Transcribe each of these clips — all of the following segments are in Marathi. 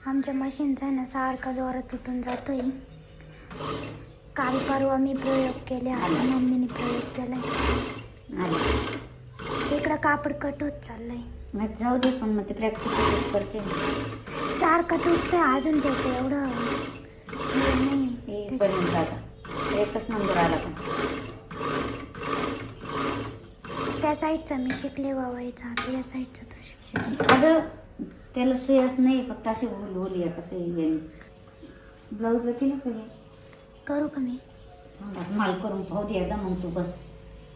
आमच्या मशीनचा आहे ना सारखा दोरा तुटून जातोय. काल परवा मी प्रयोग केले, आता मम्मीने प्रयोग केलाय. इकडं कापड कट होत चाललंय. मग जाऊ दे, पण मग ते प्रॅक्टिस करते. सारखं तुटतंय अजून, त्याचं एवढं नाही. पर्यंत आता एकच नंबर आला. पण त्या साईडचा मी शिकले वावायचा, आता या साईडचा तो शिकले. अगं त्याला सुयास नाही, फक्त असे बोलली आहे कसं ब्लाऊजला केलं पाहिजे. करू का मी? माल करून पाहू दे एकदा, मग तू बस,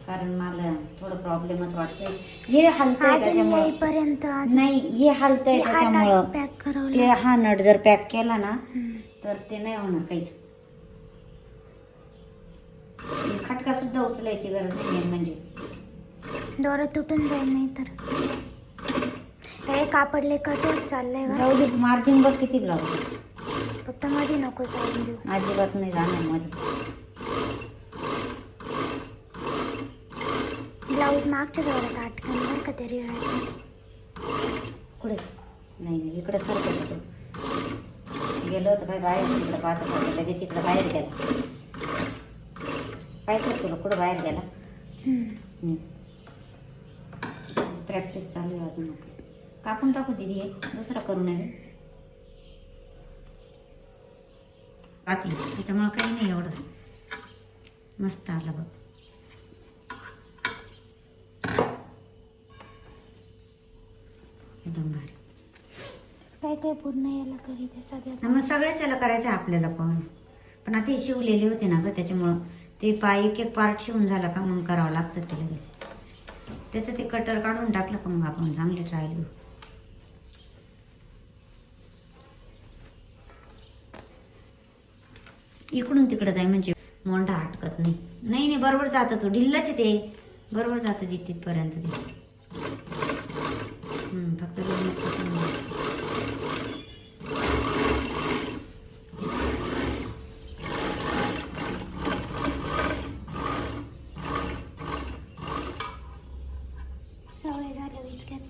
कारण मला थोडं प्रॉब्लेमच वाटतंय. हे हलतंय येईपर्यंत नाही, हे हलतंय त्याच्यामुळं पॅक करावं. ते हा नट जर पॅक केला ना तर ते नाही होणार काहीच. खटका सुद्धा उचलायची गरज नाही, म्हणजे दोरा तुटून जाईल नाही तर. हे कापडले कट होत चाललंय. जाऊ दे, मार्जिन बघ किती ब्लाऊज. फक्त मध्ये नको जाऊन देऊ. अजिबात नाही जाणार मध्ये. ब्लाऊज मागच्या दोऱ्यात अटकन बरं का ते रिळायचे. कुठे? नाही इकडे सारखं होतं. गेलो होतं काय बाहेर, तिकडे पाहत पाहत लगेच इकडे बाहेर गेला. काय करतो तुला कुठं बाहेर गेला? प्रॅक्टिस चालू आहे अजून. कापून टाकू दिदी, हे दुसरा करू नये बाकी, त्याच्यामुळं काही नाही एवढं. मस्त आला बघ. एकदम भारी. काय काय पूर्ण याला करीत सगळ्यात. मग सगळ्याच याला करायचं आपल्याला. पण आता हे शिवलेले होते ना ग, त्याच्यामुळं ते पाय एक एक पार्ट शिवून झाला का मग करावं लागतं ते लगेच. त्याचं ते कटर काढून टाकलं का मग आपण चांगले ट्रायल घेऊ. इकडून तिकडं जाय म्हणजे मोंढा हटकत नाही. नाही नाही बरोबर जातं, तो ढिल्लाच ते बरोबर जातं तिथपर्यंत ते. फक्त सवय झालं इतक्यात.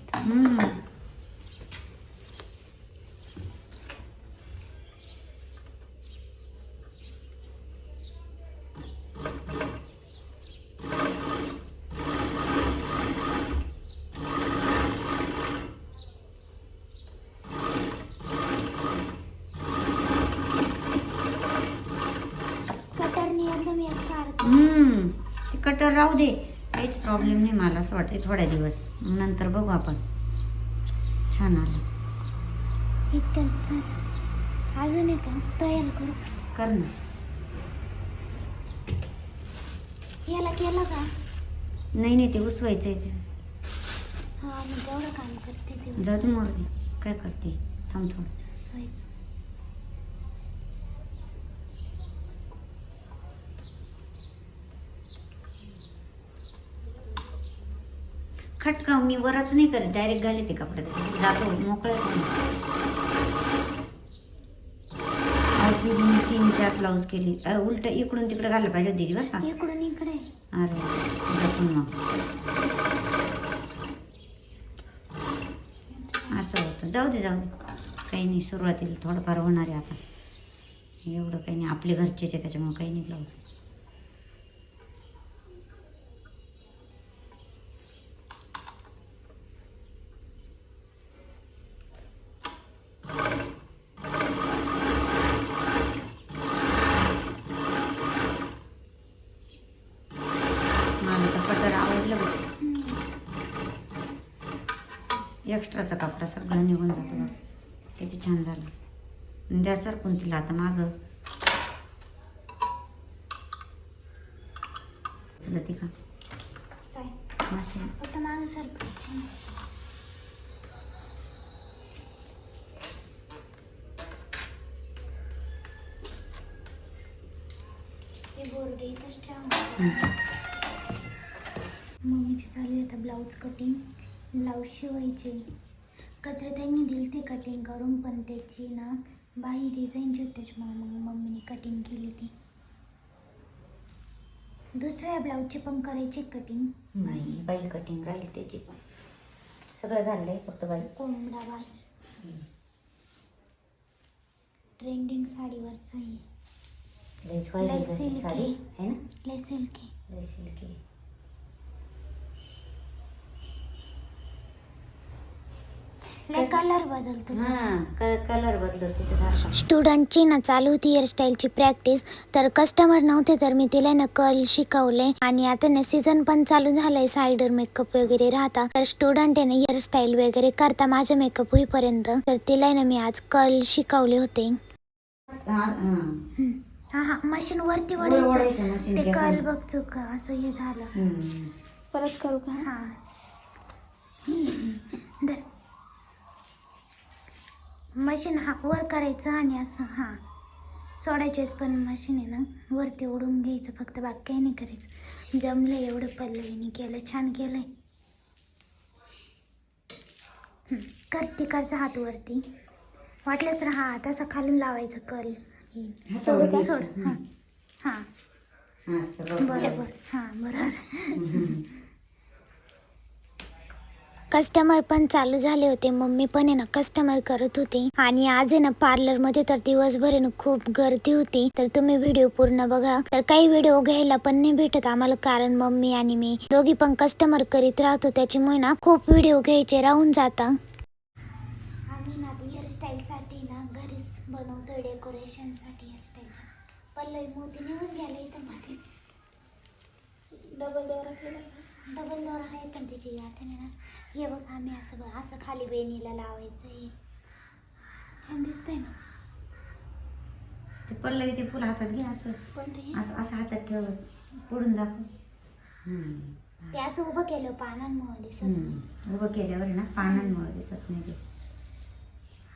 कटरनी एकदम एकसारखं. ते कटर राहू दे, काहीच प्रॉब्लेम नाही. मला असं वाटतं थोड्या दिवस नंतर बघू आपण. छान आलं इतक्यात. अजून एक तयार करू. कर ना. याला केलं का? नाही नाही, ते उसवायचं आहे. हा मी तेवढं काम करते ते. जाऊ मोर दे, काय करते, थांब थोडं. उसवायचं. खटका मी वरच नाही करत, डायरेक्ट घाले ते कपड्यात जातो मोकळ्यात. 3-4 ब्लाऊज केली. उलट इकडून तिकडे घाललं पाहिजे दिदी बरं का. इकडून इकडे. अरे जपून मग असं होतं. जाऊ दे जाऊ दे, काही नाही. सुरुवातीला थोडंफार होणार आहे आता, एवढं काही नाही. आपले घरचेच आहे त्याच्यामुळे काही नाही. ब्लाऊज एक्स्ट्राचा कपडा सगळं निघून जातो बघ. किती छान झालं. द्या सरकून तिला आता मागं चलती का मशीन. आता मागं सरक. हे बोर्ड इथंच ठेवा. मम्मीची चालू आहे आता ब्लाऊज कटिंग. ब्लाऊज शिवायचे. कचरे त्यांनी दिली ती कटिंग करून, पण त्याची ना बाही डिझाईनची होती, त्याच्यामुळे मग मम्मीने कटिंग केली ती. दुसऱ्या ब्लाऊजची पण करायची कटिंग. नाही बाई कटिंग राहील त्याची पण. सगळं झालंय, फक्त बाई कोंबडा बाई. ट्रेंडिंग साडीवरचं आहे. लयच व्हायरल लय झाली सिल्की. साडी आहे ना, लय सिल्की. लय सिल्की. लय कलर बदलतो त्याचा. हा कलर बदलतो तिचा. स्टुडंटची ना चालू होती हेअरस्टाईलची प्रॅक्टिस, तर कस्टमर नव्हते तर मी तिला ना कर्ल शिकवले. आणि आता ना सीझन पण चालू झालाय, सायडर मेकअप वगैरे राहता, तर स्टुडंट आहे ना हेअरस्टाईल वगैरे करता माझं मेकअप होईपर्यंत, तर तिला ना मी आज कर्ल शिकवले होते. हा हा मशीन वरती वडायचं ते कर्ल बघ चुक असं हे झालं. परत करू का? हा दर मशीन हा वर करायचं आणि असं हा सोडायचेच, पण मशीन आहे ना वरती ओढून घ्यायचं फक्त, बाकी काही नाही करायचं. जमलं एवढं पल्लवीने केलं, छान केलंय. कर तिकडचा हात वरती, वाटलंच तर हा तसा खालून लावायचं कर्ल. सोड हां हां बरोबर हां बरोबर. कस्टमर पण चालू झाले होते, मम्मी पण आहे ना कस्टमर करत होती. आणि आज आहे ना पार्लरमध्ये तर दिवसभर आहे ना खूप गर्दी होती, तर तुम्ही व्हिडिओ पूर्ण बघा. तर काही व्हिडिओ घ्यायला पण नाही भेटत आम्हाला, कारण मम्मी आणि मी दोघी पण कस्टमर करीत राहतो, त्याच्यामुळे ना खूप व्हिडिओ घ्यायचे राहून जाता. आम्ही ना हेअरस्टाईलसाठी ना घरीच बनवतोय, डेकोरेशनसाठी हेअरस्टाईल. पल्लवी मोती निघून गेले इथं मध्येच. डबल दोरा आहे पण तिची आठवणी ना. हे बघ आम्ही असं खाली बेनीला लावायचं आहे, छान दिसतंय ना. ते पल्लवी ते फुल हातात घे, असं असं असं हातात ठेव, पुढून दाखव. ते असं उभं केलं पानांमुळे दिसत. उभं केल्यावर ना पानांमुळे दिसत नाही ते.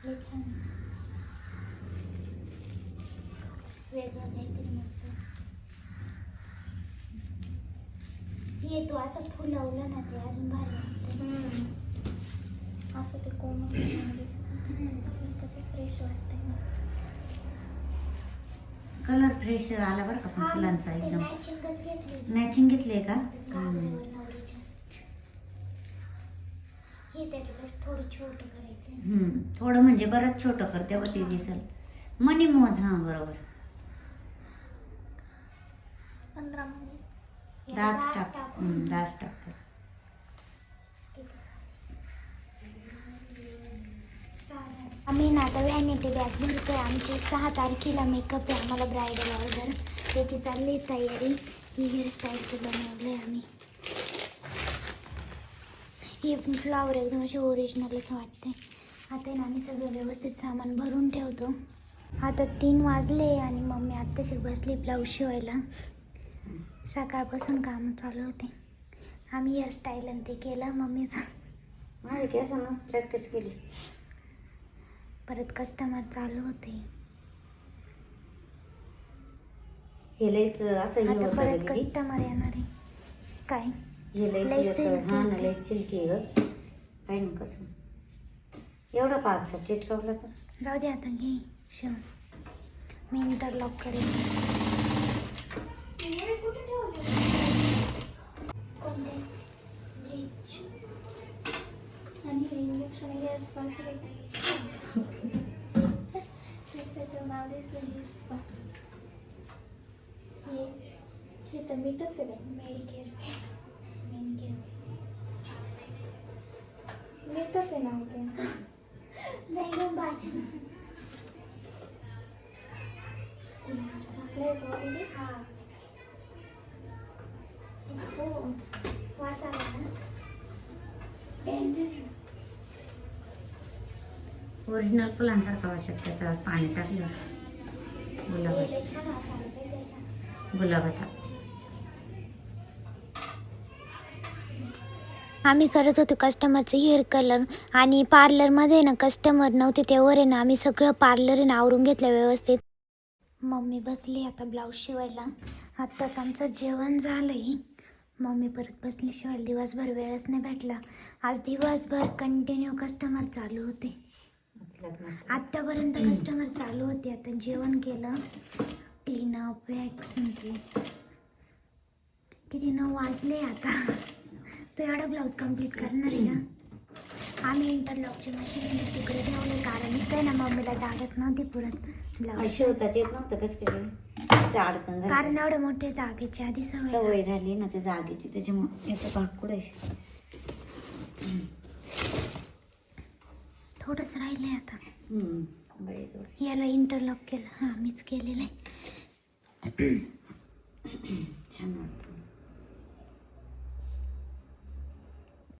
हे छान वेगळं काहीतरी मस्त. हे तू असं फुलवलं ना ते अजून भारी वाटतं. असं ते कोमल कसं फ्रेश वाटतंय मस्त. कलर फ्रेश आला बरं का पण फुलांचा एकदम. मॅचिंगच घेतली. मॅचिंग घेतली का? हे त्याच्यापेक्षा थोडं छोटं करायचं. थोडं म्हणजे बरंच छोटं कर, तेव्हा ते दिसल. मनी मोज. हा बरोबर. 15 मध्ये 10 टाक. 10 टाक. आम्ही ना आता व्हॅनिटी बॅग भरतोय. आमची 6 तारखेला मेकअप आहे आम्हाला, ब्रायडल ऑर्डर. त्याची चालली तयारी. ही हेअरस्टाईलचं बनवलं आहे आम्ही. हे फ्लावर एकदम असे ओरिजिनलच वाटते. आता ना आम्ही सगळं व्यवस्थित सामान भरून ठेवतो. आता 3 वाजले आणि मम्मी आत्ताशी बसली ब्लाऊज शिवायला. सकाळपासून कामं चालू होते. आम्ही हेअरस्टाईल आणि ते केलं मम्मीचं. माझे केस मस्त प्रॅक्टिस केली. परत कस्टमर चालू होते. हे लयच असं हे आता होतं परत दीदी. कस्टमर येणार आहे. काय हे लय लयच सिल्की हा ना, आहे. लय सिल्की ग. काय ना कसं एवढा पाकचा चिटकवला तर जाऊ दे आता, घे शिवून. मी इंटरलॉक करेन. कोणते ब्लीच आणि इंजेक्शन हेअर स्पाचं त्याचं नाव दिसलं हेअर स्पा. हे तर मीठच आहे. मेडिकेअर मीठच आहे नाव ते. नाही गं भाजी हा हो वास आला ना. डेंजर. ओरिजिनल फुलांसारखा आवश्यक त्याचा पाणी टाकलं. गुलाबाचा. आम्ही करत होतो कस्टमरचं हेअर कलर. आणि पार्लरमध्ये ना कस्टमर नव्हते, तेव्हा आहे ना आम्ही सगळं पार्लर ना आवरून घेतलं व्यवस्थित. मम्मी बसली आता ब्लाऊज शिवायला. आत्ताच आमचं जेवण झालंय. मम्मी परत बसली शिवायला. दिवसभर वेळच नाही भेटला. आज दिवसभर कंटिन्यू कस्टमर चालू होते. आत्तापर्यंत कस्टमर चालू होते. आता जेवण केलं, क्लीनअप वॅक्स ते. किती 9 वाजले आता. तो एवढा ब्लाऊज कम्प्लीट करणार आहे का? आम्ही इंटरलॉकची मशीन तिकडे ठेवले कारण इथे ना मम्मीला जागाच नव्हती पुरत ब्लाऊज शिवताच येत नव्हतं कसं काय अडचण झाली. कारण एवढे मोठे जागेची आधी सवय झाली ना त्या जागेची त्याच्यामुळे याचा भाग कुठे थोडंच राहिलंय आता. बरेच याला इंटरलॉक केलं. हां मीच केलेलं आहे. छान वाटतं.